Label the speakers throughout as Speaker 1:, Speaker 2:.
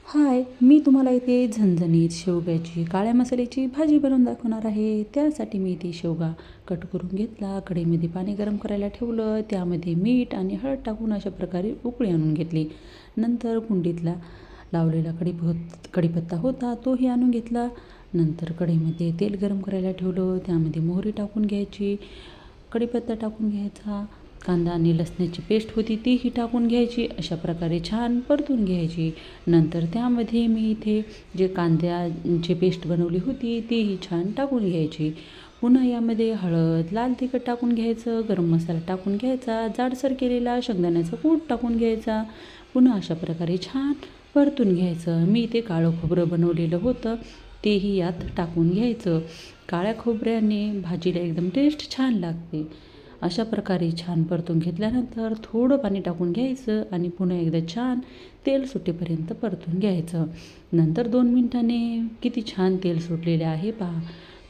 Speaker 1: हाय, मी तुम्हाला इथे झणझणीत शेवग्याची काळ्या मसाल्याची भाजी बनवून दाखवणार आहे. त्यासाठी मी इथे शेवगा कट करून घेतला. कढईमध्ये पाणी गरम करायला ठेवलं. त्यामध्ये मीठ आणि हळद टाकून अशा प्रकारे उकळी आणून घेतली. नंतर कुंडीतला लावलेला कढीपत्ता होता तोही आणून घेतला. नंतर कढईमध्ये तेल गरम करायला ठेवलं. त्यामध्ये मोहरी टाकून घ्यायची, कढीपत्ता टाकून घ्यायचा, कांदा आणि लसणाची पेस्ट होती तीही टाकून घ्यायची. अशा प्रकारे छान परतून घ्यायची. नंतर त्यामध्ये मी इथे जे कांद्याची पेस्ट बनवली होती तीही छान टाकून घ्यायची. पुन्हा यामध्ये हळद, लाल तिखट टाकून घ्यायचं, गरम मसाला टाकून घ्यायचा, जाडसर केलेला शेंगदाण्याचा कूट टाकून घ्यायचा. पुन्हा अशा प्रकारे छान परतून घ्यायचं. मी इथे काळं खोबरं बनवलेलं होतं तेही यात टाकून घ्यायचं. काळ्या खोबऱ्याने भाजीला एकदम टेस्ट छान लागते. अशा प्रकारे छान परतून घेतल्यानंतर थोडं पाणी टाकून घ्यायचं आणि पुन्हा एकदा छान तेल सुटेपर्यंत परतून घ्यायचं. नंतर 2 मिनिटांनी किती छान तेल सुटलेले आहे पहा.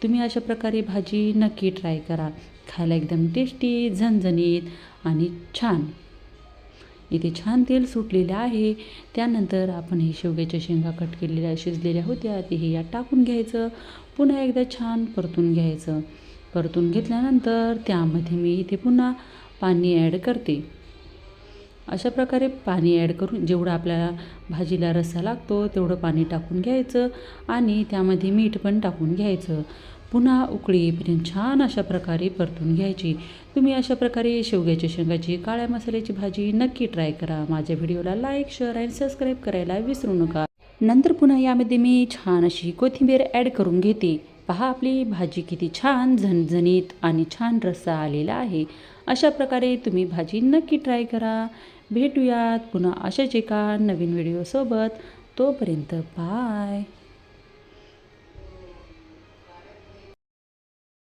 Speaker 1: तुम्ही अशा प्रकारे भाजी नक्की ट्राय करा. खायला एकदम टेस्टी, झणझणीत आणि छान. इथे छान तेल सुटलेलं आहे. त्यानंतर आपण हे शेवग्याच्या शेंगा कट केलेल्या शिजलेल्या होत्या तेही यात टाकून घ्यायचं. पुन्हा एकदा छान परतून घ्यायचं. परतून घेतल्यानंतर त्यामध्ये मी इथे पुन्हा पाणी ॲड करते. अशा प्रकारे पाणी ॲड करून जेवढं आपल्याला भाजीला रस्सा लागतो तेवढं पाणी टाकून घ्यायचं आणि त्यामध्ये मीठ पण टाकून घ्यायचं. पुन्हा उकळी येईपर्यंत छान अशा प्रकारे परतून घ्यायची. तुम्ही अशा प्रकारे शेवग्याच्या शेंगाची काळ्या मसाल्याची भाजी नक्की ट्राय करा. माझ्या व्हिडिओला लाईक, शेअर आणि सबस्क्राईब करायला विसरू नका. नंतर पुन्हा यामध्ये मी छान अशी कोथिंबीर ॲड करून घेते. पहा आपली भाजी किती छान झणझणीत आणि छान रस्सा आलेला आहे. अशा प्रकारे तुम्ही भाजी नक्की ट्राय करा. भेटूयात पुन्हा अशाच एका नवीन व्हिडिओसोबत. तोपर्यंत बाय.